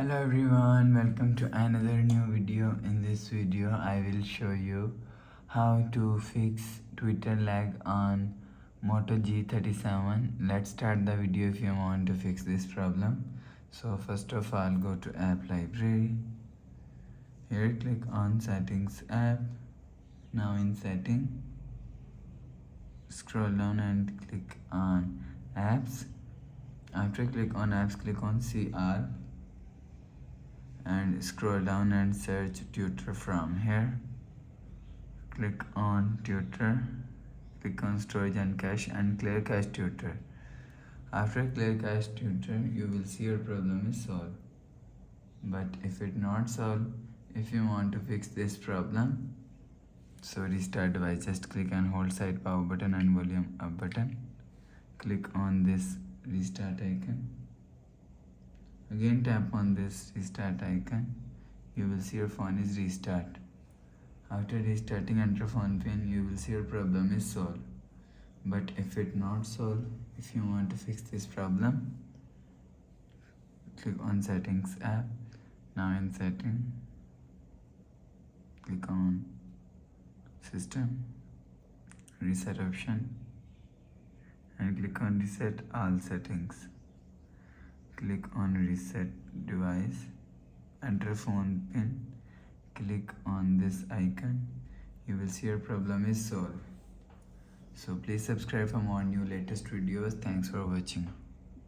Hello everyone, welcome to another new video. In this video I will show you how to fix Twitter lag on Moto G37. Let's start the video if you want to fix this problem. So first of all, go to app library. Here click on settings app. Now in setting, scroll down and click on apps. After click on apps, click on CR and scroll down and search tutor from here. Click on tutor, click on storage and cache and clear cache tutor. After clear cache tutor, you will see your problem is solved. But if it not solved, if you want to fix this problem, so restart device, just click and hold side power button and volume up button. Click on this restart icon. Again tap on this restart icon. You will see your phone is restart. After restarting, enter phone pin. You will see your problem is solved. But if it not solved, if you want to fix this problem, click on settings app. Now in setting, click on system, reset option, and click on reset all settings. Click on reset device, enter phone pin, click on this icon. You will see your problem is solved. So please subscribe for more new latest videos. Thanks for watching.